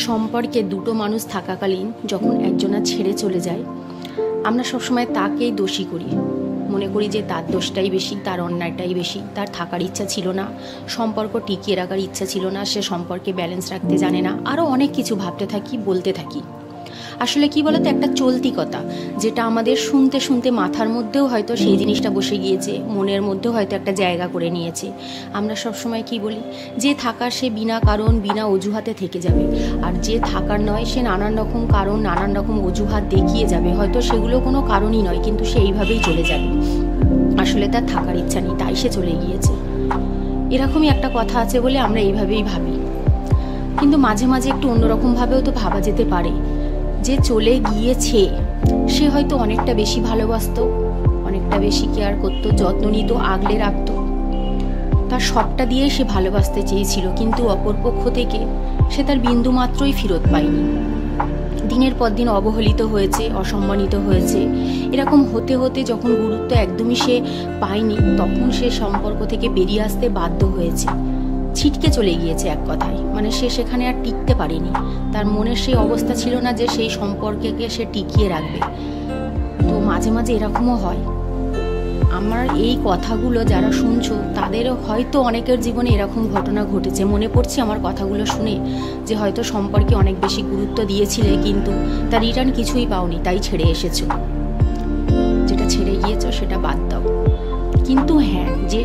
সম্পর্কে দুটো মানুষ থাকাকালীন যখন একজনা ছেড়ে চলে যায়, আমরা সবসময় তাকেই দোষী করি। মনে করি যে তার দোষটাই বেশি, তার অন্যায়টাই বেশি, তার থাকার ইচ্ছা ছিল না, সম্পর্ক টিকিয়ে রাখার ইচ্ছা ছিল না, সে সম্পর্কে ব্যালেন্স রাখতে জানে না, আরও অনেক কিছু ভাবতে থাকি, বলতে থাকি। আসলে কি বলতো, একটা চলতি কথা, যেটা আমাদের শুনতে শুনতে মাথার মধ্যেও হয়তো সেই জিনিসটা বসে গিয়েছে, মনের মধ্যেও হয়তো একটা জায়গা করে নিয়েছে। আমরা সবসময় কি বলি, যে থাকার সে বিনা কারণ বিনা অজুহাতে থেকে যাবে, আর যে থাকার নয় সে নানান রকম কারণ নানান রকম অজুহাত দেখিয়ে যাবে, হয়তো সেগুলো কোনো কারণই নয়, কিন্তু সে এইভাবেই চলে যাবে। আসলে তার থাকার ইচ্ছা নেই, তাই সে চলে গিয়েছে। এরকমই একটা কথা আছে বলে আমরা এইভাবেই ভাবি। কিন্তু মাঝে মাঝে একটু অন্যরকমভাবেও তো ভাবা যেতে পারে, যে চলে গিয়েছে সে হয়তো অনেকটা বেশি ভালোবাসতো, অনেকটা বেশি কেয়ার করতো, যত্ন নিত, আগলে রাখতো, তার সবটা দিয়ে সে ভালোবাসতে চেয়েছিল, কিন্তু অপরপক্ষ থেকে সে তার বিন্দু মাত্রই ফেরত পায়নি। দিনের পর দিন অবহেলিত হয়েছে, অসম্মানিত হয়েছে। এরকম হতে হতে যখন গুরুত্ব একদমই সে পায়নি, তখন সে সম্পর্ক থেকে বেরিয়ে আসতে বাধ্য হয়েছে, ছিটকে চলে গিয়েছে এক কথায়। মানে সে সেখানে আর টিকতে পারেনি, তার মনের সেই অবস্থা ছিল না যে সেই সম্পর্কে সে টিকিয়ে রাখবে। তো মাঝে মাঝে এরকমও হয়। আমার এই কথাগুলো যারা শুনছো, তাদেরও হয়তো অনেকের জীবনে এরকম ঘটনা ঘটেছে। মনে পড়ছে আমার কথাগুলো শুনে যে হয়তো সম্পর্কে অনেক বেশি গুরুত্ব দিয়েছিলে, কিন্তু তার রিটার্ন কিছুই পাওনি, তাই ছেড়ে এসেছো। যেটা ছেড়ে গিয়েছো সেটা বাদ দাও। কিন্তু হ্যাঁ, যে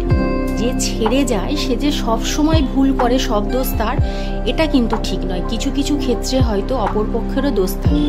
ছেড়ে যায় সে যে সব সময় ভুল করে, সব দোষ তার, এটা কিন্তু ঠিক নয়। কিছু কিছু ক্ষেত্রে হয়তো অপরপক্ষেরও দোষ থাকে।